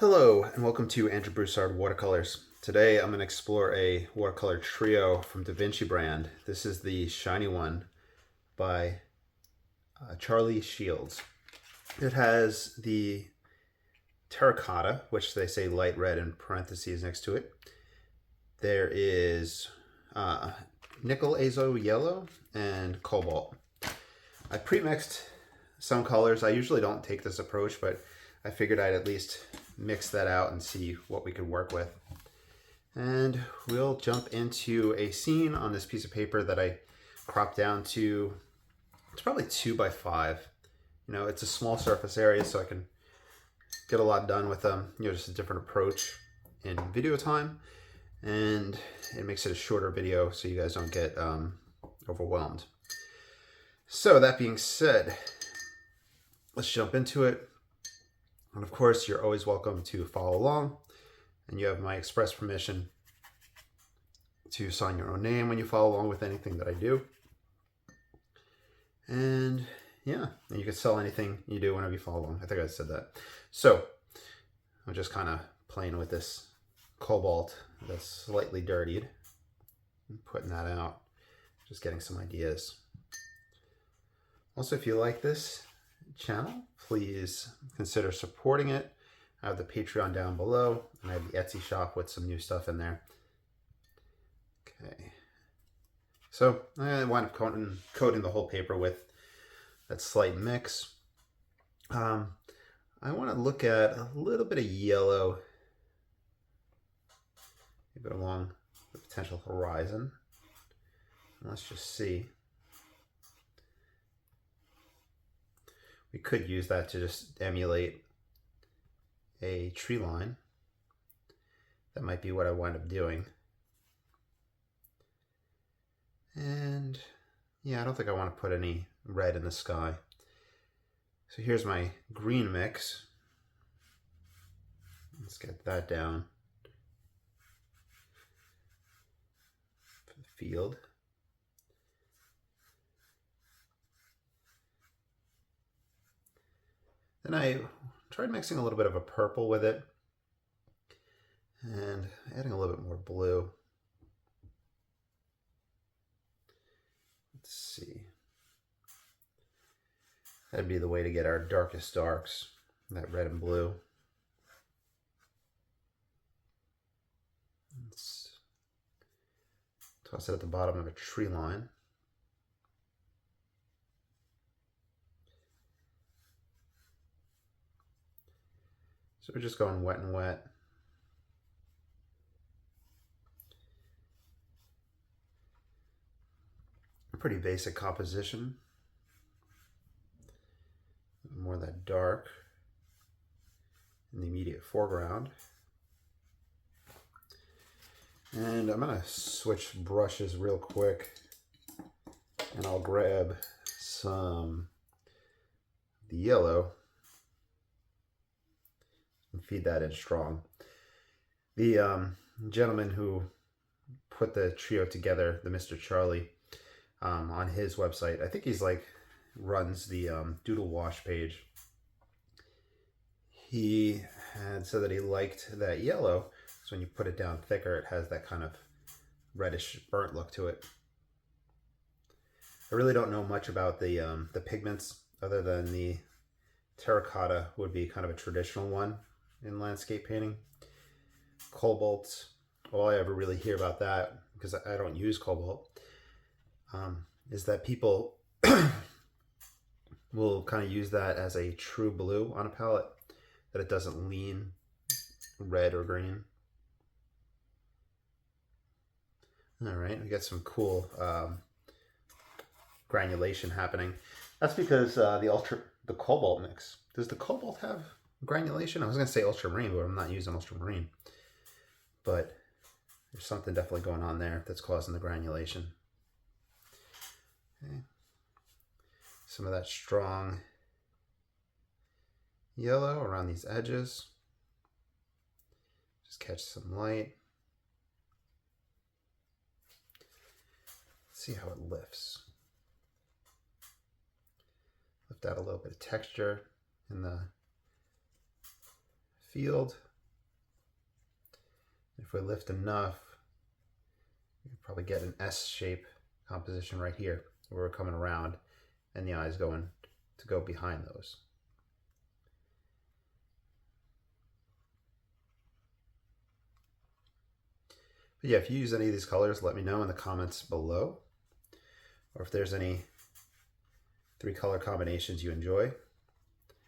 Hello and welcome to Andrew Broussard Watercolors. Today I'm going to explore a watercolor trio from Da Vinci brand. This is the shiny one by Charlie Shields. It has the terracotta, which they say light red in parentheses next to it. There is nickel azo yellow and cobalt. I pre-mixed some colors. I usually don't take this approach, but I figured I'd at least mix that out and see what we could work with. And we'll jump into a scene on this piece of paper that I cropped down to, it's probably 2 by 5. You know, it's a small surface area, so I can get a lot done with just a different approach in video time. And it makes it a shorter video so you guys don't get overwhelmed. So that being said, let's jump into it. And of course, you're always welcome to follow along, and you have my express permission to sign your own name when you follow along with anything that I do. And yeah, and you can sell anything you do whenever you follow along. I think I said that. So I'm just kind of playing with this cobalt that's slightly dirtied and putting that out, just getting some ideas. Also, if you like this channel, please consider supporting it. I have the Patreon down below, and I have the Etsy shop with some new stuff in there. Okay, so I wind up coating the whole paper with that slight mix. I want to look at a little bit of yellow, maybe along the potential horizon. Let's just see. We could use that to just emulate a tree line. That might be what I wind up doing. And yeah, I don't think I want to put any red in the sky. So here's my green mix. Let's get that down for the field. Then I tried mixing a little bit of a purple with it and adding a little bit more blue. Let's see. That'd be the way to get our darkest darks, that red and blue. Let's toss it at the bottom of a tree line. So we're just going wet and wet. A pretty basic composition. More of that dark in the immediate foreground. And I'm gonna switch brushes real quick, and I'll grab some of the yellow and feed that in strong. The gentleman who put the trio together, the Mr. Charlie, on his website, I think he's like runs the Doodle Wash page. He had said that he liked that yellow, so when you put it down thicker, it has that kind of reddish burnt look to it. I really don't know much about the pigments, other than the terracotta would be kind of a traditional one in landscape painting. Cobalt, all I ever really hear about that, because I don't use cobalt, is that people will kind of use that as a true blue on a palette, that it doesn't lean red or green. All right, we got some cool granulation happening. That's because the cobalt mix. Does the cobalt have granulation? I was going to say ultramarine, but I'm not using ultramarine. But there's something definitely going on there that's causing the granulation. Okay. Some of that strong yellow around these edges. Just catch some light. Let's see how it lifts. Lift out a little bit of texture in the field. If we lift enough, you can probably get an S shape composition right here where we're coming around and the eye's going to go behind those. But yeah, if you use any of these colors, let me know in the comments below, or if there's any 3-color combinations you enjoy.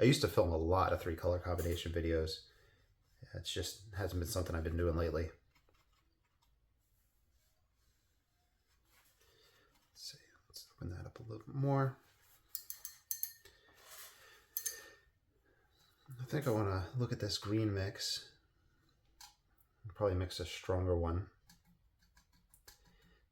I used to film a lot of 3-color combination videos. It's just hasn't been something I've been doing lately. Let's open that up a little bit more. I think I want to look at this green mix. I'll probably mix a stronger one.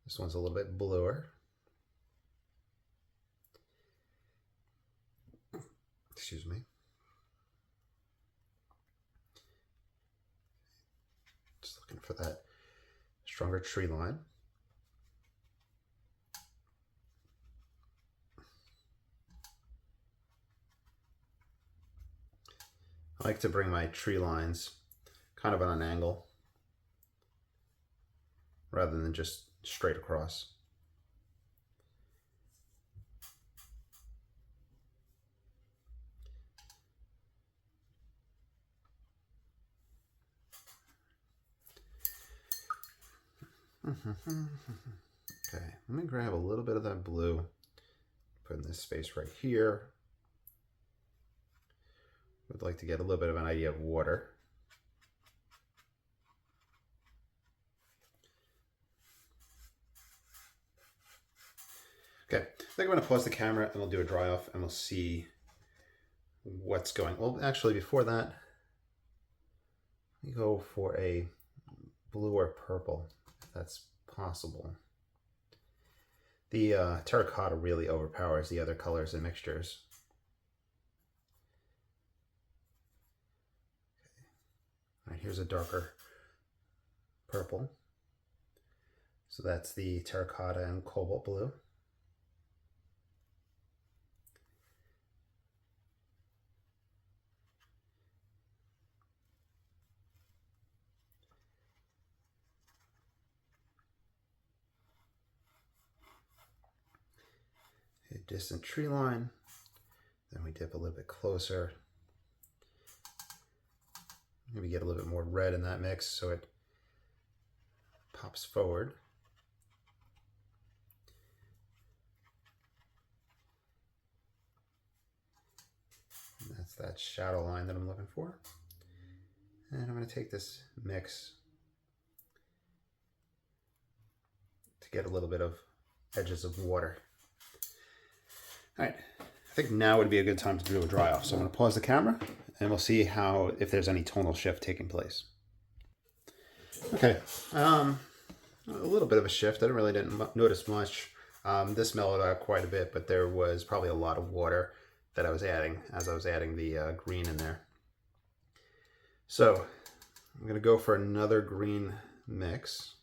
This one's a little bit bluer. Excuse me. Just looking for that stronger tree line. I like to bring my tree lines kind of on an angle rather than just straight across. Okay, let me grab a little bit of that blue, put in this space right here. Would like to get a little bit of an idea of water. Okay, I think I'm going to pause the camera and we'll do a dry off and we'll see what's going. Well, actually, before that, let me go for a blue or purple, if that's possible. The terracotta really overpowers the other colors and mixtures. All right, here's a darker purple. So that's the terracotta and cobalt blue. A distant tree line. Then we dip a little bit closer. Maybe get a little bit more red in that mix so it pops forward. And that's that shadow line that I'm looking for. And I'm going to take this mix to get a little bit of edges of water. All right, I think now would be a good time to do a dry off. So I'm going to pause the camera and we'll see if there's any tonal shift taking place. Okay, a little bit of a shift. I didn't notice much. This mellowed out quite a bit, but there was probably a lot of water that I was adding as I was adding the green in there. So I'm going to go for another green mix.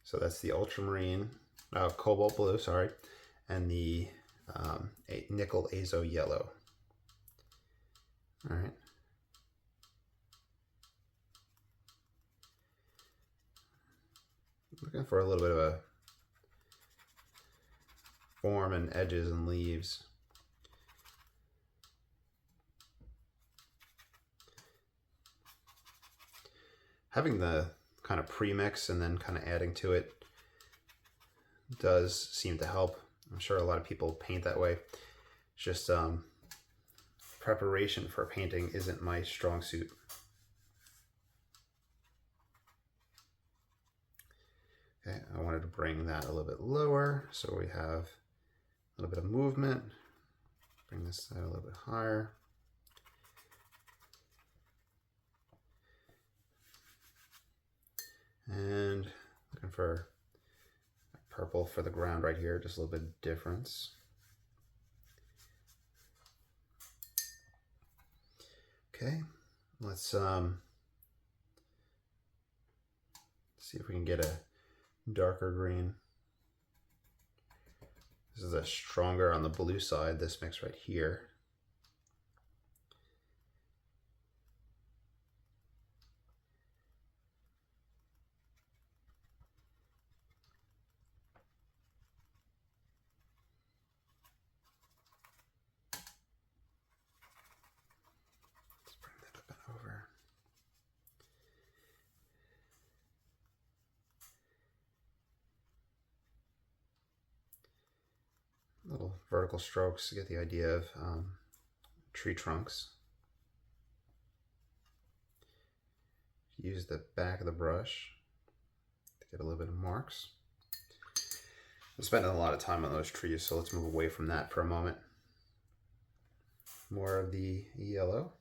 So that's the ultramarine, cobalt blue, sorry, and the nickel azo yellow. All right. Looking for a little bit of a form and edges and leaves. Having the kind of pre-mix and then kind of adding to it does seem to help. I'm sure a lot of people paint that way. It's just preparation for painting isn't my strong suit. Okay, I wanted to bring that a little bit lower so we have a little bit of movement. Bring this side a little bit higher. And looking for purple for the ground right here, just a little bit of difference. Okay, let's see if we can get a darker green. This is a stronger on the blue side, this mix right here. vertical strokes to get the idea of tree trunks. Use the back of the brush to get a little bit of marks. I'm spending a lot of time on those trees, so let's move away from that for a moment. More of the yellow.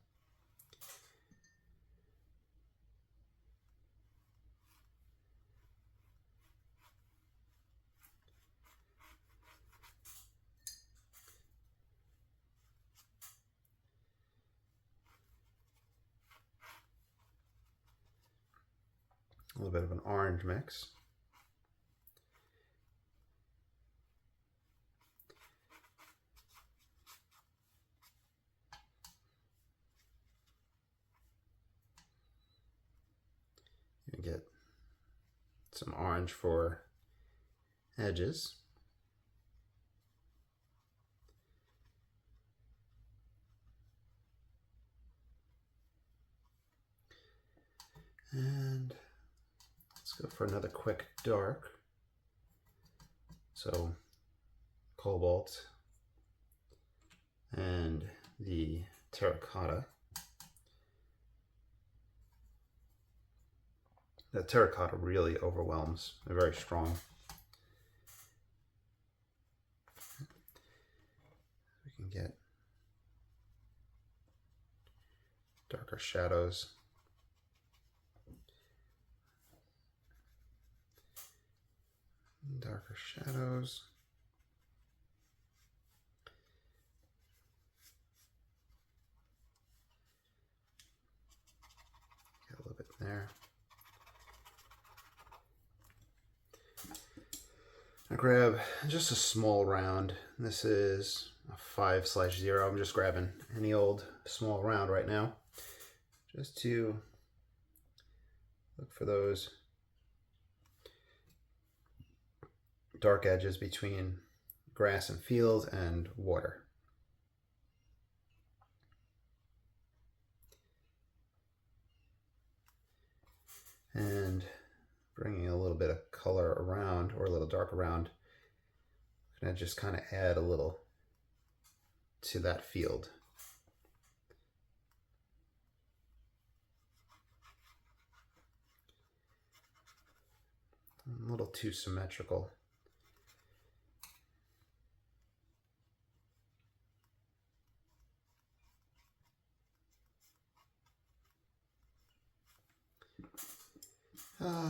A little bit of an orange mix. You get some orange for edges. And let's go for another quick dark. So cobalt and the terracotta. The terracotta really overwhelms. They're very strong. We can get darker shadows. Darker shadows. Get a little bit there. I grab just a small round. This is a 5/0. I'm just grabbing any old small round right now, just to look for those dark edges between grass and field and water. And bringing a little bit of color around, or a little dark around, I'm gonna just kind of add a little to that field. A little too symmetrical.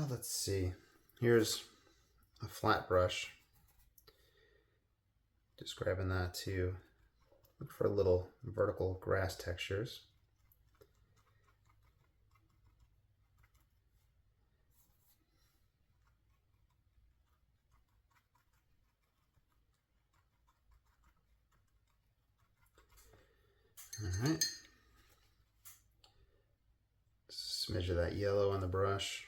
Let's see. Here's a flat brush. Just grabbing that to look for little vertical grass textures. All right. Smidge of that yellow on the brush.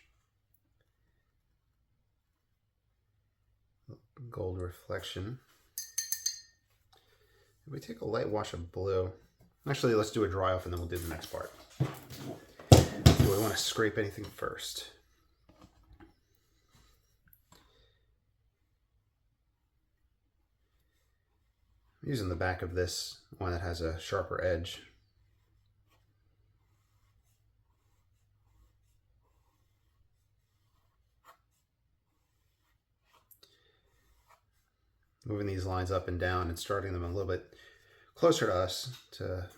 Gold reflection. If we take a light wash of blue, actually let's do a dry off and then we'll do the next part. Do we want to scrape anything first? I'm using the back of this one that has a sharper edge. Moving these lines up and down and starting them a little bit closer to us to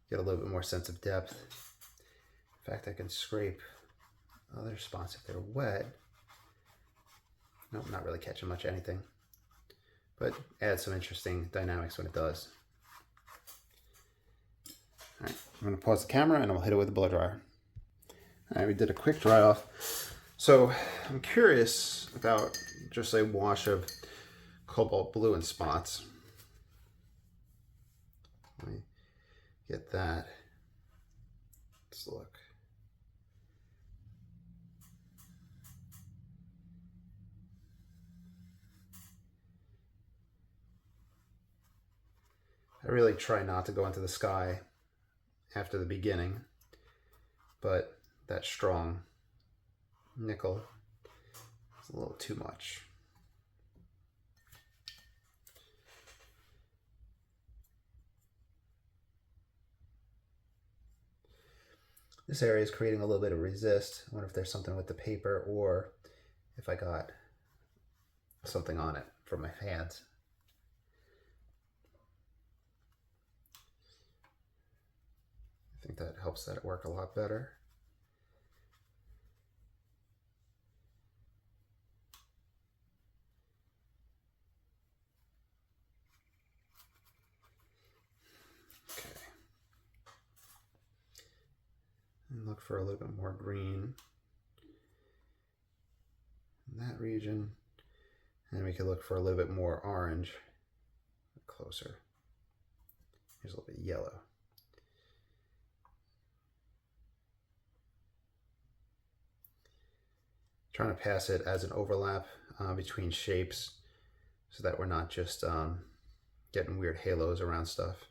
get a little bit more sense of depth. In fact, I can scrape other spots if they're wet. Nope, not really catching much anything, but add some interesting dynamics when it does. All right, I'm gonna pause the camera and I'll hit it with a blow dryer. All right, we did a quick dry off. So I'm curious about just a wash of cobalt blue in spots. Let me get that. Let's look. I really try not to go into the sky after the beginning, but that strong nickel is a little too much. This area is creating a little bit of resist. I wonder if there's something with the paper or if I got something on it from my hands. I think that helps that work a lot better. Okay. And look for a little bit more green in that region. And we could look for a little bit more orange closer. Here's a little bit yellow. Trying to pass it as an overlap between shapes so that we're not just getting weird halos around stuff.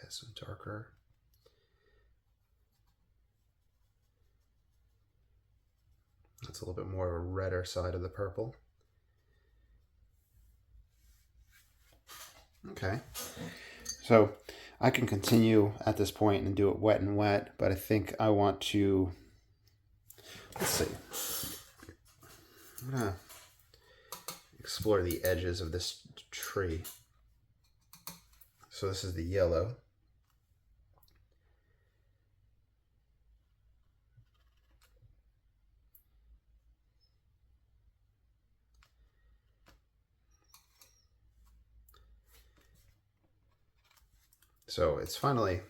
Pass some darker. That's a little bit more of a redder side of the purple. Okay, so I can continue at this point and do it wet and wet, but I think I want to, let's see, I'm gonna explore the edges of this tree. So this is the yellow. So it's finally,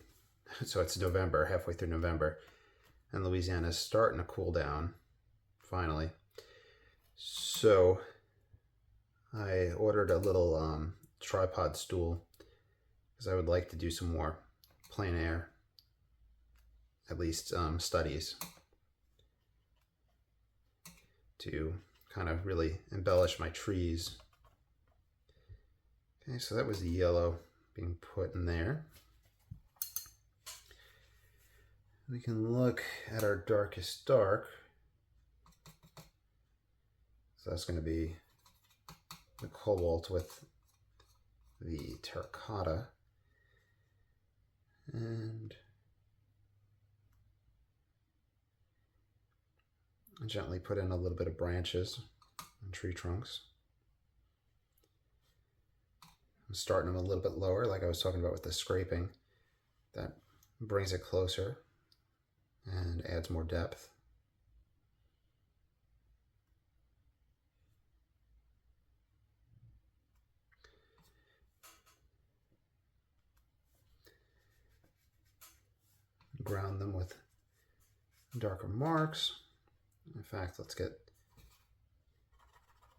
so it's November, halfway through November, and Louisiana is starting to cool down, finally. So I ordered a little tripod stool because I would like to do some more plein air, at least studies, to kind of really embellish my trees. Okay, so that was the yellow being put in there. We can look at our darkest dark. So that's going to be the cobalt with the terracotta. And gently put in a little bit of branches and tree trunks. I'm starting them a little bit lower, like I was talking about with the scraping. That brings it closer and adds more depth. Ground them with darker marks. In fact, let's get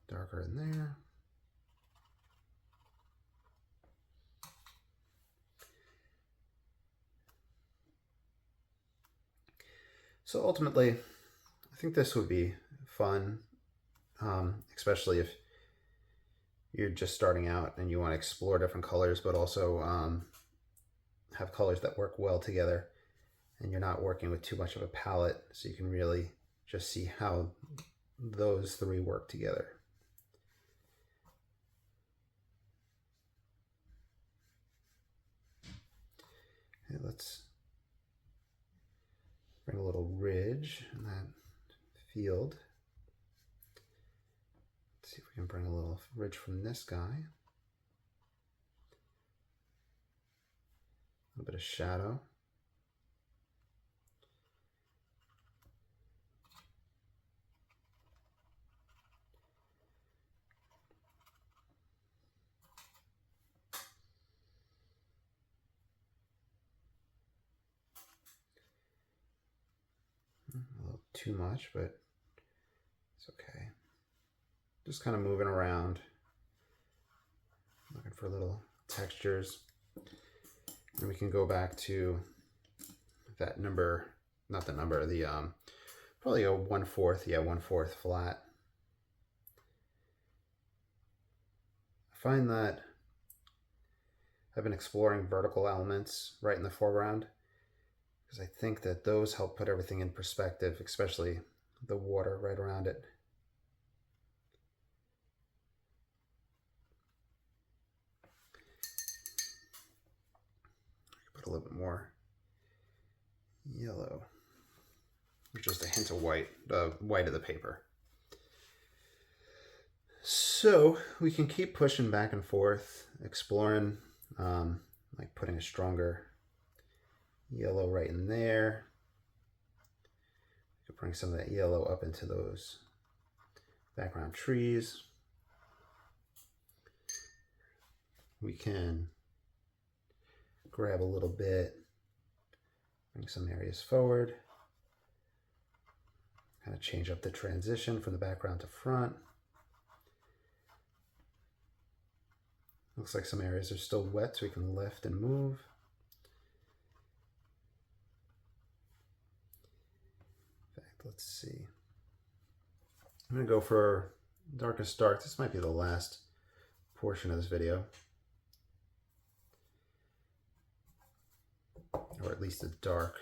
darker in there. So ultimately, I think this would be fun, especially if you're just starting out and you want to explore different colors, but also have colors that work well together, and you're not working with too much of a palette, so you can really just see how those three work together. Okay, let's bring a little ridge in that field. Let's see if we can bring a little ridge from this guy. A little bit of shadow. A little too much, but it's okay. Just kind of moving around, looking for little textures. And we can go back to that number, not the number, the probably a 1/4, yeah, 1/4 flat. I find that I've been exploring vertical elements right in the foreground because I think that those help put everything in perspective, especially the water right around it. Put a little bit more yellow, just a hint of white, the white of the paper. So we can keep pushing back and forth, exploring, like putting a stronger yellow right in there. We could bring some of that yellow up into those background trees. We can grab a little bit, bring some areas forward, kind of change up the transition from the background to front. Looks like some areas are still wet, so we can lift and move. In fact, let's see. I'm going to go for darkest dark. This might be the last portion of this video, or at least the dark.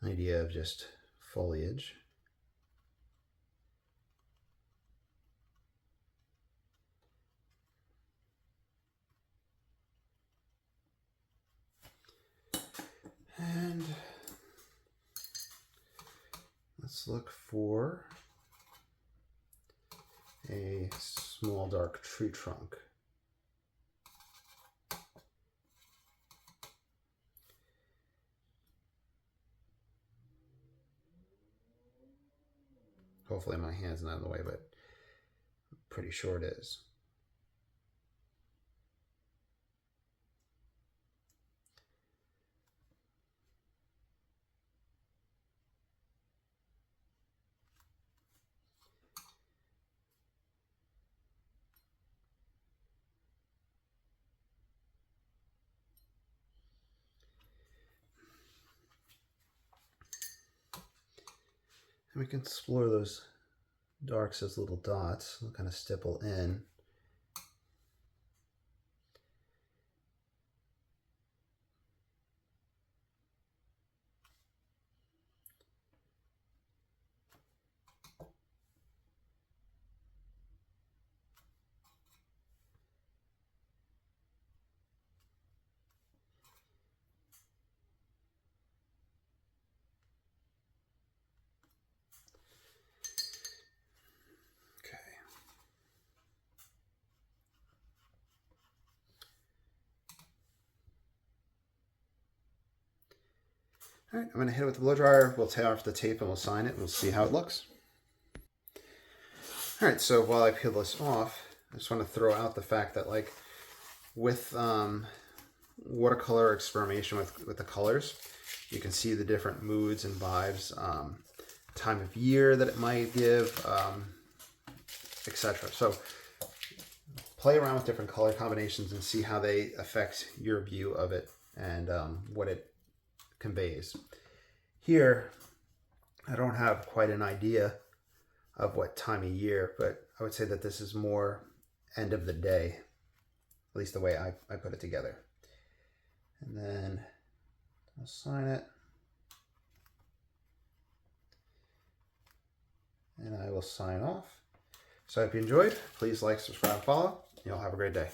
Idea of just foliage. And let's look for a small dark tree trunk. Hopefully my hand's not in the way, but I'm pretty sure it is. And we can explore those darks as little dots. They'll kind of stipple in. All right, I'm going to hit it with the blow dryer. We'll tear off the tape and we'll sign it and we'll see how it looks. All right, so while I peel this off, I just want to throw out the fact that, like, with watercolor experimentation with the colors, you can see the different moods and vibes, time of year that it might give, etc. So play around with different color combinations and see how they affect your view of it and what it conveys. Here, I don't have quite an idea of what time of year, but I would say that this is more end of the day, at least the way I put it together. And then I'll sign it. And I will sign off. So I hope you enjoyed. Please like, subscribe, follow. You'll have a great day.